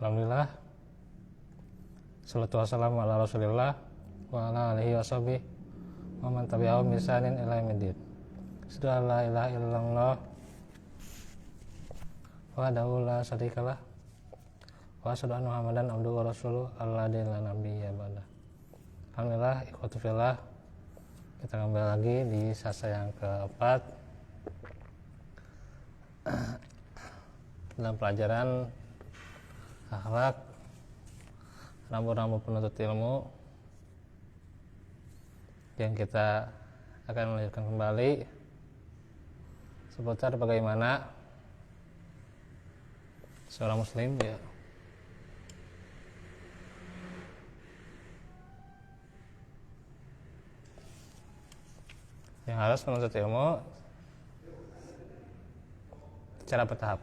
Alhamdulillah, salatu wassalamu ala rasulillah wa ala alihi wa sahbihi wa man tabi'ahum bi ihsanin ila yaumil din. Asyhadu an la ilaha illallah wahdahu la syarikalah wa asyhadu anna Muhammadan abduhu wa rasuluh alladzi la nabiyya ba'dah. Alhamdulillah, ikhwatu fillah, kita kembali lagi di sasa yang keempat dalam pelajaran akhlak rambu-rambu penuntut ilmu yang kita akan melanjutkan kembali seputar bagaimana seorang muslim yang harus menuntut ilmu secara bertahap.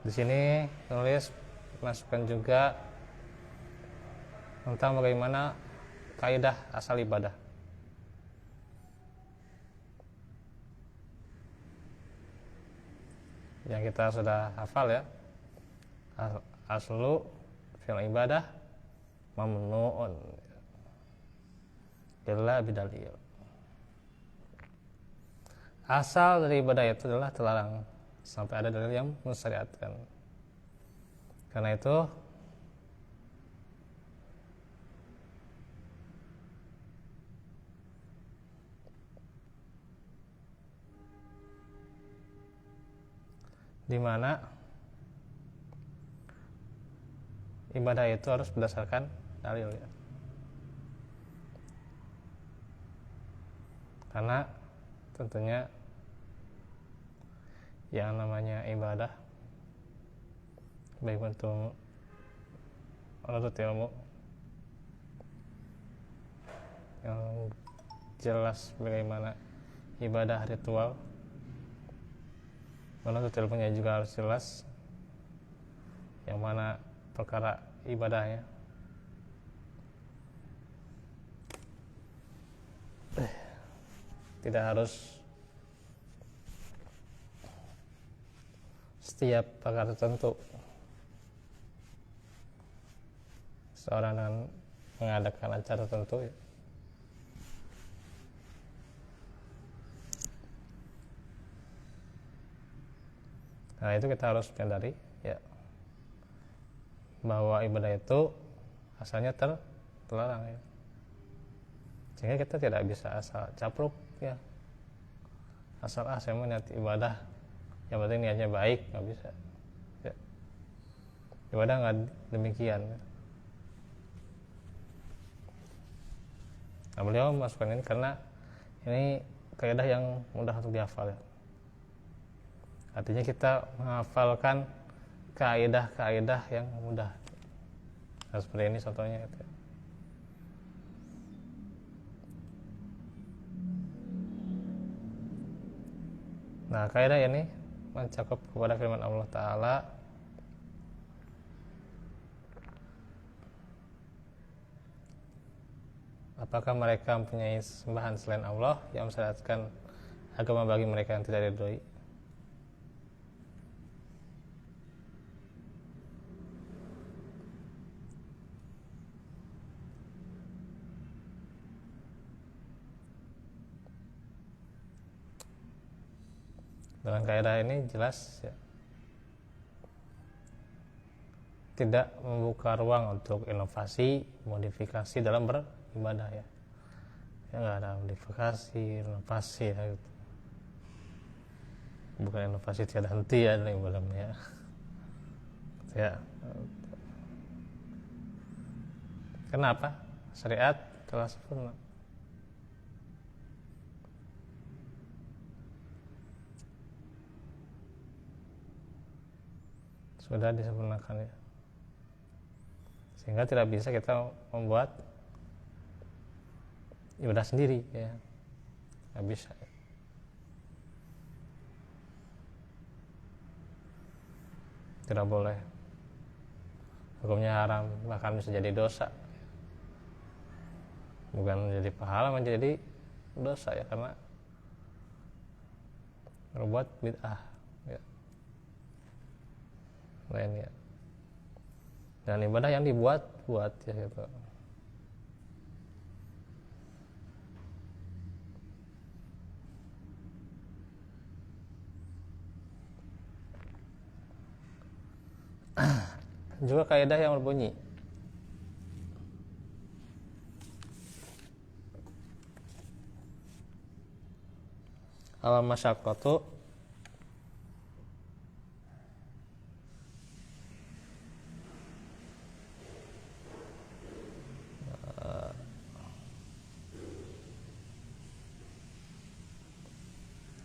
Di sini penulis masukkan juga tentang bagaimana kaidah asal ibadah. Yang kita sudah hafal ya. Aslu fil ibadah mamnu'un illa bidalil. Asal dari ibadah itu adalah terlarang sampai ada dalil yang mensyariatkan. Karena itu di mana ibadah itu harus berdasarkan dalil ya. Karena tentunya yang namanya ibadah baik untuk menuntut ilmu yang jelas bagaimana ibadah ritual, menuntut ilmunya juga harus jelas yang mana perkara ibadahnya. Tidak harus setiap perkara tertentu seorang dengan mengadakan acara tertentu ya. Nah itu kita harus menyadari ya bahwa ibadah itu asalnya terlarang ya. Sehingga kita tidak bisa asal capruk ya, asal saya mau niat ibadah yang penting niatnya baik, nggak bisa ya. Ibadah nggak demikian ya. Nah beliau masukkan ini karena ini kaidah yang mudah untuk dihafal ya. Artinya kita menghafalkan kaidah-kaidah yang mudah. Nah, seperti ini contohnya gitu ya. Nah kaidah ini mencakup kepada firman Allah Ta'ala, apakah mereka mempunyai sembahan selain Allah yang mensyariatkan agama bagi mereka yang tidak diridhoi? Dalam kaidah ini jelas ya, tidak membuka ruang untuk inovasi, modifikasi dalam beribadah ya. Ya nggak ada modifikasi, inovasi ya, gitu. Bukan inovasi tiada henti ya dalam ibadahnya ya. Ya. Kenapa? Syariat telah sempurna. Sudah disempurnakan ya. Sehingga tidak bisa kita membuat ibadah sendiri ya. Nggak bisa ya. Tidak boleh. Hukumnya haram, bahkan bisa jadi dosa. bukan jadi pahala, menjadi dosa ya, karena berbuat bid'ah ya. Lain ya, dan ibadah yang dibuat-buat ya gitu. Juga kaidah yang berbunyi al masyaqqatu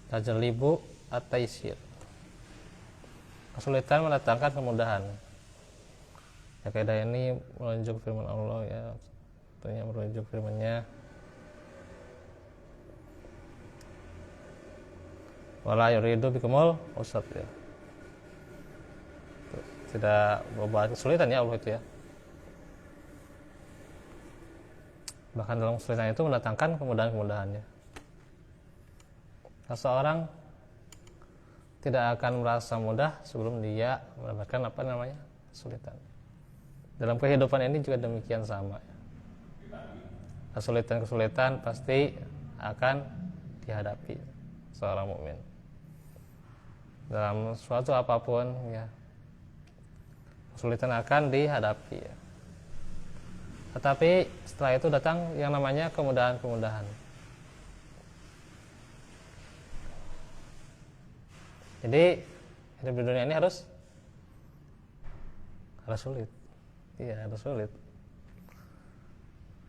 tajlibu at-taisir. Kesulitan mendatangkan kemudahan. Ya, kaidah ini merujuk firman Allah ya. Tentunya merujuk firman-Nya, wala yuridu bikumul usat ya. Tidak berbuat kesulitan ya Allah itu ya. Bahkan dalam kesulitan itu mendatangkan kemudahan-kemudahannya. Seseorang tidak akan merasa mudah sebelum dia mendapatkan kesulitan. Dalam kehidupan ini juga demikian sama. Kesulitan-kesulitan pasti akan dihadapi seorang mukmin dalam suatu apapun ya. Kesulitan akan dihadapi ya. Tetapi setelah itu datang yang namanya kemudahan-kemudahan. Jadi hidup di dunia ini harus sulit. Iya, harus sulit.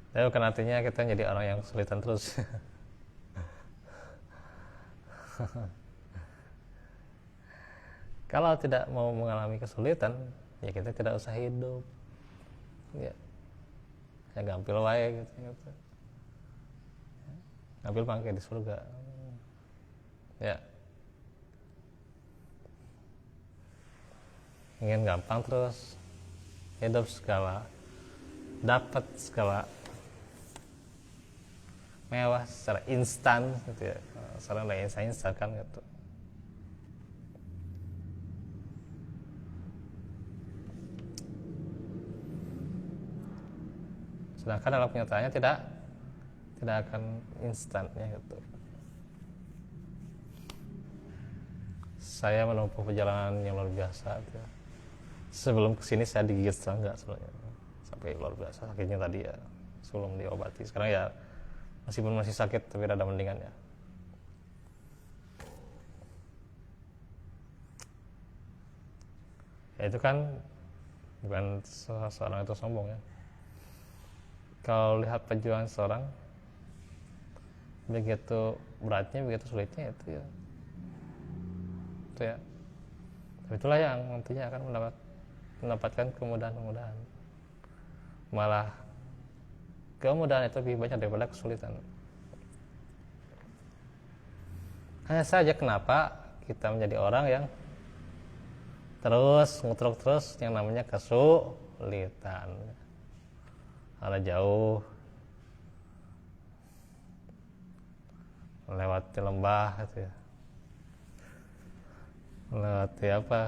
Tapi bukan artinya kita jadi orang yang kesulitan terus. Kalau tidak mau mengalami kesulitan, ya kita tidak usah hidup. Ya gampil wae gitu. Gampil pangke di surga. Ya. Ingin gampang terus hidup segala, dapat segala mewah secara instan gitu ya. Secara instan kan gitu. Sedangkan dalam kenyataannya tidak akan instan ya gitu. Saya menempuh perjalanan yang luar biasa gitu ya. Sebelum kesini saya digigit serangga sebenarnya, sampai luar biasa sakitnya tadi ya, sebelum diobati. Sekarang ya meskipun masih sakit tapi rada mendingan ya. Ya itu kan bukan seorang itu sombong ya. Kalau lihat perjuangan seorang, begitu beratnya, begitu sulitnya itu ya. Itu ya. Itulah yang nantinya akan mendapatkan kemudahan-kemudahan. Malah kemudahan itu lebih banyak daripada kesulitan. Hanya saja kenapa kita menjadi orang yang terus ngutruk terus yang namanya kesulitan. Ada jauh, melewati lembah gitu ya. Melewati apa?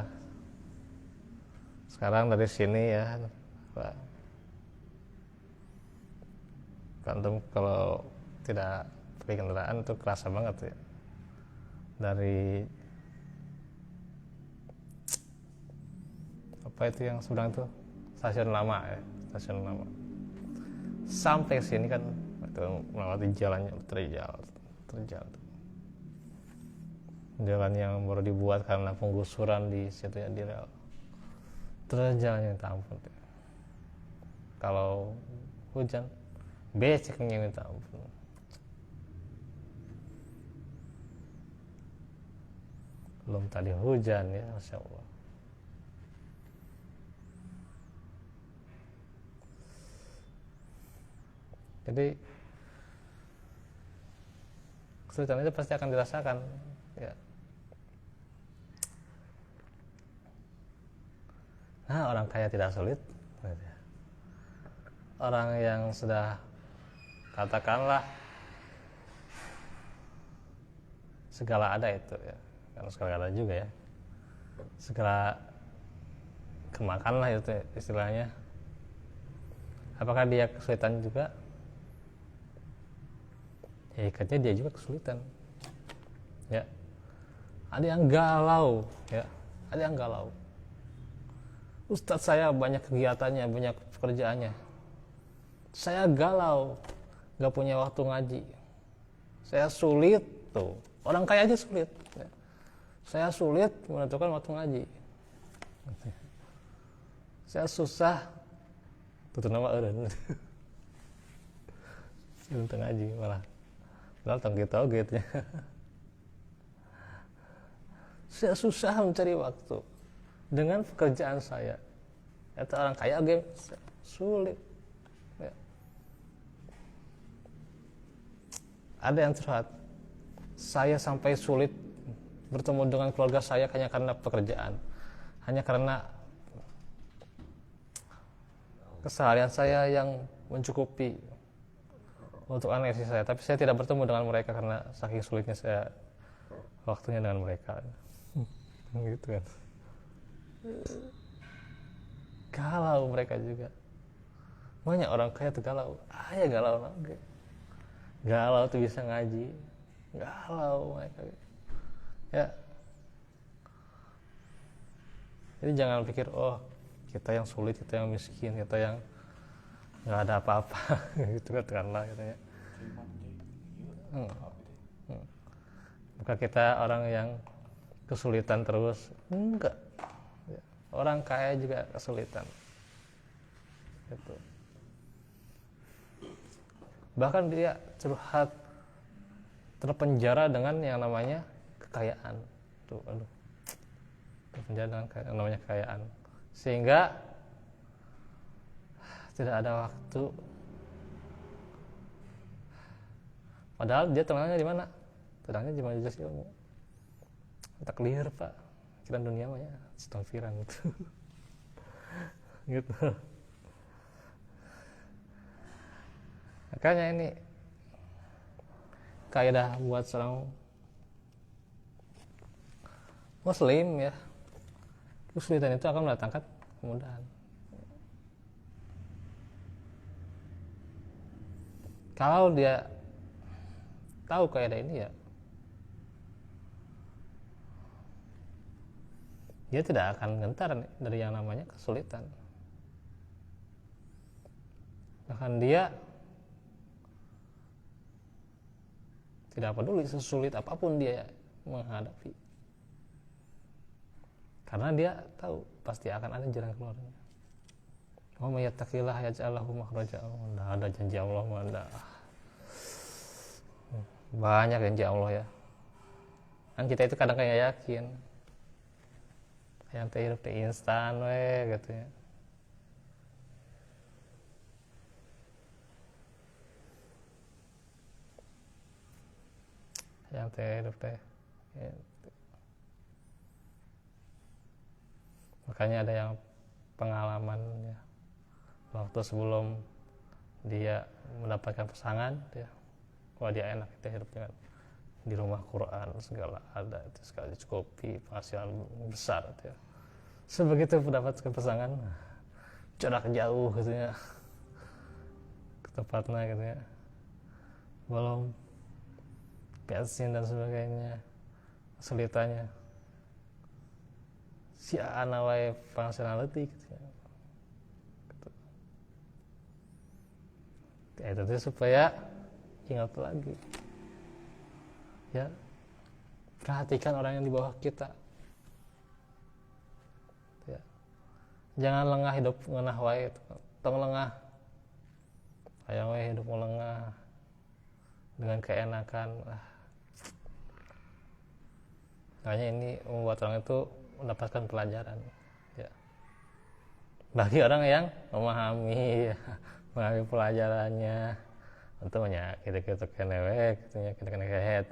Sekarang dari sini ya, Pak. Kantum kalau tidak pakai kendaraan itu kerasa banget ya. Dari apa itu yang seberang itu, stasiun lama ya, stasiun lama. Sampai sini kan itu melewati jalannya terjal. Jalan yang baru dibuat karena penggusuran di situ ya, di rel. Terus jalannya minta ampun. Kalau hujan, beceknya minta ampun. Belum tadi hujan ya, Masya Allah. Jadi kesulitan itu pasti akan dirasakan ya. Nah, orang kaya tidak sulit. Orang yang sudah katakanlah segala ada itu ya, karena segala ada juga ya, segala kemakan lah itu istilahnya. Apakah dia kesulitan juga? Ya ikatnya dia juga kesulitan ya. Ada yang galau ya, ada yang galau. Ustadz saya banyak kegiatannya, banyak pekerjaannya, saya galau, gak punya waktu ngaji, saya sulit tuh, orang kaya aja sulit ya. Saya sulit menentukan waktu ngaji, saya susah tutur nama eureun untuk ngaji malah tong kita gitu ya. Saya susah mencari waktu dengan pekerjaan saya. Itu orang kaya game sulit ya. Ada yang curhat, saya sampai sulit bertemu dengan keluarga saya hanya karena pekerjaan, hanya karena keseharian saya yang mencukupi untuk anak istri saya, tapi saya tidak bertemu dengan mereka karena saking sulitnya saya waktunya dengan mereka. Gitu kan. Galau mereka juga. Banyak orang kaya tuh galau. Ya galau lagi. Galau tuh bisa ngaji. Galau mereka. Ya. Jadi jangan pikir oh kita yang sulit, kita yang miskin, kita yang nggak ada apa-apa gitu katakanlah katanya. Bukan kita orang yang kesulitan terus, enggak. Orang kaya juga kesulitan. Gitu. Bahkan dia curhat terpenjara dengan yang namanya kekayaan. Tuh, aduh. Terpenjara dengan yang namanya kekayaan. Sehingga tidak ada waktu. Padahal dia tenangnya di mana? Tenangnya di majelis ilmu. Taklir pak, kira dunia mah ya astagfiran gitu. Gitu. Makanya ini kaidah buat seorang muslim ya, kesulitan itu akan mendatangkan kemudahan. Kalau dia tahu kaidah ini ya, dia tidak akan gentar dari yang namanya kesulitan. Bahkan dia tidak peduli sesulit apapun dia menghadapi, karena dia tahu pasti akan ada jalan keluarnya. Wa may yattaqillah yaj'al lahu makhraja. Ada janji Allah, ada banyak janji Allah ya. Kan kita itu kadang kayak yakin yang hidup di instan we gitu ya. Yang hidup teh gitu. Makanya ada yang pengalaman ya, waktu sebelum dia mendapatkan pasangan ya, wah dia enak dia hidup dengan di rumah Quran segala ada itu, segala cukupi, penghasilan besar gitu ya. Sebegitu mendapatkan pasangan jarak jauh gitu ya ke tempatnya gitu ya, belum bensin dan sebagainya, kesulitannya si anak wae penghasilan letih gitu ya. Itu tuh supaya ingat lagi ya, perhatikan orang yang di bawah kita ya. Jangan lengah hidup ngeunah wae, tong lengah hayang wae hidup lengah dengan keenakan. Makanya ini membuat orang itu mendapatkan pelajaran ya, bagi orang yang memahami ya, mengambil pelajarannya. Untungnya kita kenewek kita kena kehet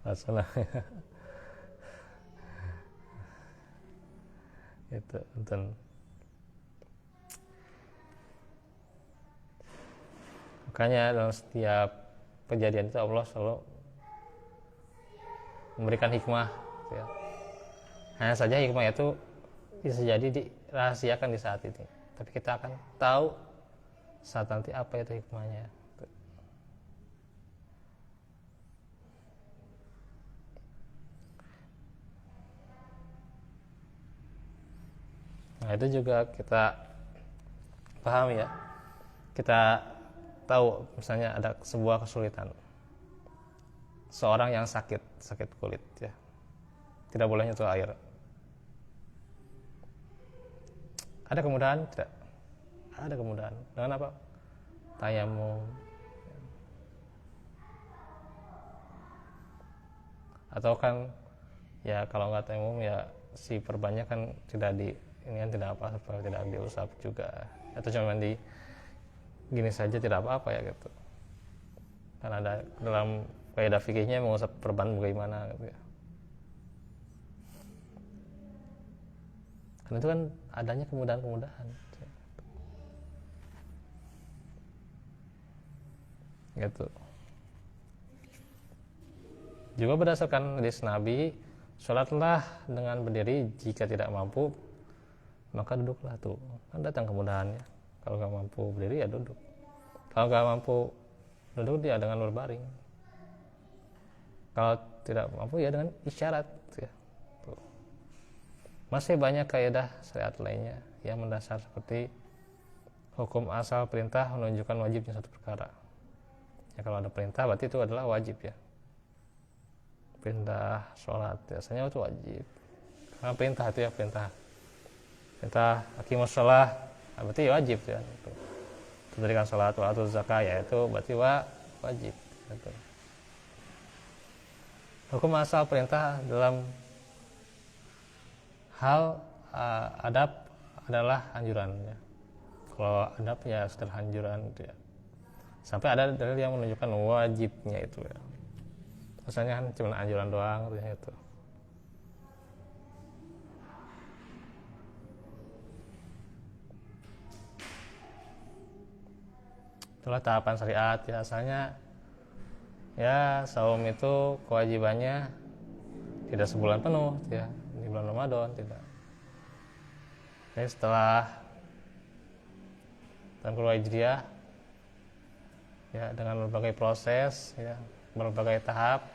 masalahnya itu untung. Makanya dalam setiap kejadian itu Allah selalu memberikan hikmah gitu ya. Hanya saja hikmah itu bisa jadi dirahasiakan di saat ini, tapi kita akan tahu saat nanti apa itu hikmahnya. Nah itu juga kita paham ya. Kita tahu misalnya ada sebuah kesulitan, seorang yang sakit kulit ya, tidak boleh nyentuh air. Ada kemudahan? Tidak. Ada kemudahan. Dengan apa? Tayamum. Atau kan ya kalau nggak tayamum ya si perbannya kan tidak di ini kan tidak apa tidak diusap juga, atau cuma di gini saja tidak apa-apa ya gitu. Kan ada dalam kaidah fikihnya mengusap perban bagaimana gitu ya. Karena itu kan adanya kemudahan-kemudahan gitu. Juga berdasarkan hadis Nabi, sholatlah dengan berdiri, jika tidak mampu maka duduklah. Tuh kan datang kemudahannya. Kalau nggak mampu berdiri ya duduk, kalau nggak mampu duduk dia dengan berbaring, kalau tidak mampu ya dengan isyarat ya. Tuh. Masih banyak kaidah syariat lainnya yang mendasar seperti hukum asal perintah menunjukkan wajibnya satu perkara ya. Kalau ada perintah berarti itu adalah wajib ya. Perintah sholat biasanya itu wajib karena perintah itu ya, perintah aqimus shalah berarti wajib ya. Mendirikan sholat, wa atuz zakah ya itu berarti wajib gitu. Hukum asal perintah dalam hal adab adalah anjuran ya. Kalau adab ya setelah anjuran gitu ya. Sampai ada dalil yang menunjukkan wajibnya itu ya. Misalnya kan cuma anjuran doang itu. Itulah tahapan syariat ya. Asalnya ya saum itu kewajibannya tidak sebulan penuh ya, di bulan Ramadan tidak. Jadi setelah tahun kedua Hijriah ya, dengan berbagai proses ya, berbagai tahap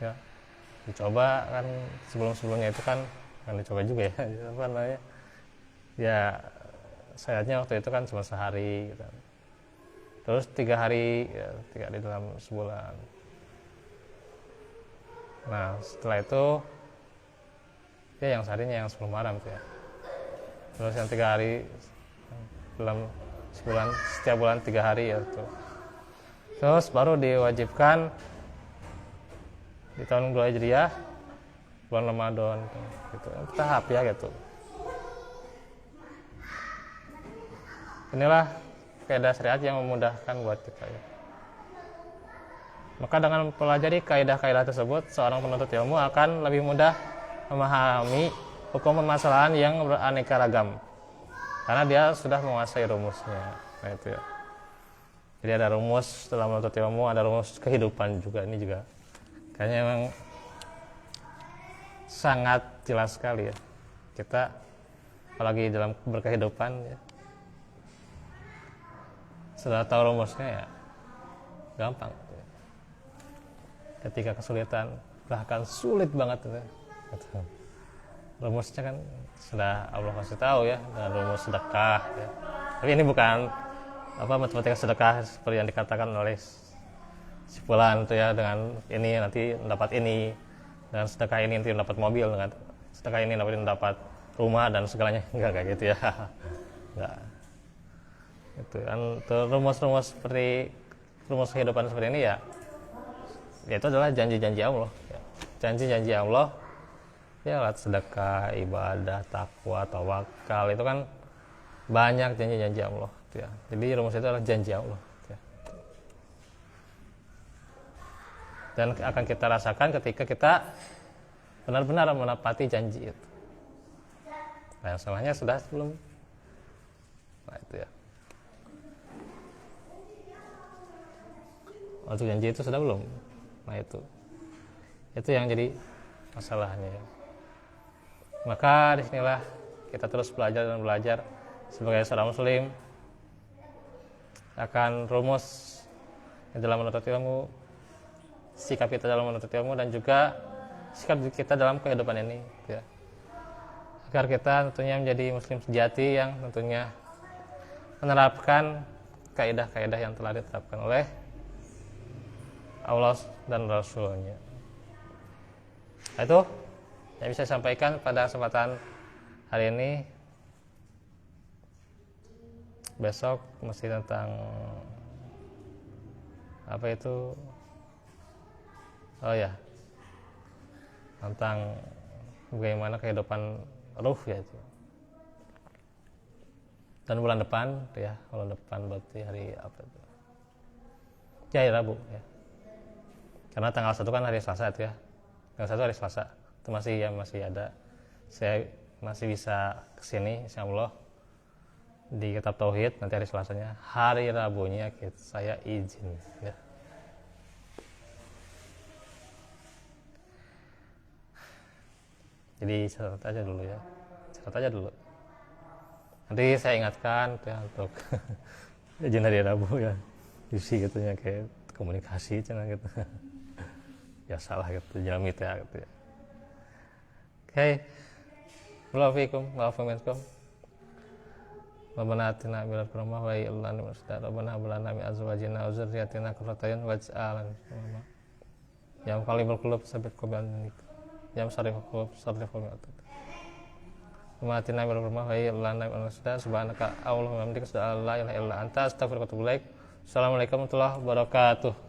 ya, dicoba kan. Sebelumnya itu kan dicoba juga ya apa namanya ya, syariatnya waktu itu kan cuma sehari gitu. Terus 3 hari ya, 3 hari dalam sebulan. Nah setelah itu ya yang seharinya yang sebelum haram itu ya. Terus yang 3 hari dalam sebulan, setiap bulan 3 hari ya itu. Terus baru diwajibkan di tahun kedua Hijriah bulan Ramadan gitu. Tahap ya gitu. Inilah kaidah syariat yang memudahkan buat kita ya. Maka dengan mempelajari kaidah-kaidah tersebut, seorang penuntut ilmu akan lebih mudah memahami hukum permasalahan yang beraneka ragam karena dia sudah menguasai rumusnya. Nah itu ya. Jadi ada rumus dalam menuntut ilmu, ada rumus kehidupan juga. Ini juga kayaknya memang sangat jelas sekali ya. Kita apalagi dalam berkehidupan ya, sudah tahu rumusnya ya gampang. Ketika kesulitan bahkan sulit banget ya. Rumusnya kan sudah Allah kasih tahu ya, dengan rumus sedekah ya. Tapi ini bukan matematika sedekah seperti yang dikatakan oleh si fulan itu ya, dengan ini nanti mendapat ini, dengan sedekah ini nanti mendapat mobil, dengan sedekah ini nanti mendapat rumah dan segalanya. Enggak kayak gitu ya. Enggak. Itu kan rumus-rumus seperti rumus kehidupan seperti ini ya, itu adalah janji-janji Allah ya. Janji-janji Allah ya, lewat sedekah, ibadah, takwa, tawakal, itu kan banyak janji-janji Allah ya. Jadi rumus itu adalah janji Allah ya. Dan akan kita rasakan ketika kita benar-benar menepati janji itu. Nah, salahnya sudah sebelum. Nah itu ya. Untuk janji itu sudah belum? Nah itu yang jadi masalahnya. Maka disinilah kita terus belajar dan belajar sebagai seorang muslim akan rumus dalam menuntut ilmu, sikap kita dalam menuntut ilmu, dan juga sikap kita dalam kehidupan ini, ya. Agar kita tentunya menjadi muslim sejati yang tentunya menerapkan kaidah-kaidah yang telah ditetapkan oleh Allah dan Rasul-Nya. Nah, itu yang bisa saya sampaikan pada kesempatan hari ini. Besok masih tentang apa itu? Oh ya, tentang bagaimana kehidupan ruh ya itu. Dan bulan depan ya, bulan depan berarti hari apa itu? Ya, hari Rabu ya. Karena tanggal 1 kan hari Selasa itu ya. Tanggal 1 hari Selasa. Itu masih ada. Saya masih bisa kesini insyaallah di kitab tauhid nanti hari Selasanya. Hari Rabunya saya izin ya. Jadi catat aja dulu. Nanti saya ingatkan ya untuk izin hari Rabu ya. Isi gitu ya, kayak komunikasi cina gitu. Ya salah gitu, jamit ya gitu ya. Oke. Waalaikumsalam. Rabbana atina min ladunka wa hab lana min ladunka rabbana hab lana min azwajina wa dzurriyyatina qurrata a'yun waj'alna ya qalibul qulub sabit qulubana ya sariful qulub sarif qulubana Rabbana atina min ladunka wa hab lana min ladunka subhanaka allahumma wa bihamdika la ilaha illa anta astaghfiruka wa atubu ilaik. Assalamualaikum warahmatullahi wabarakatuh.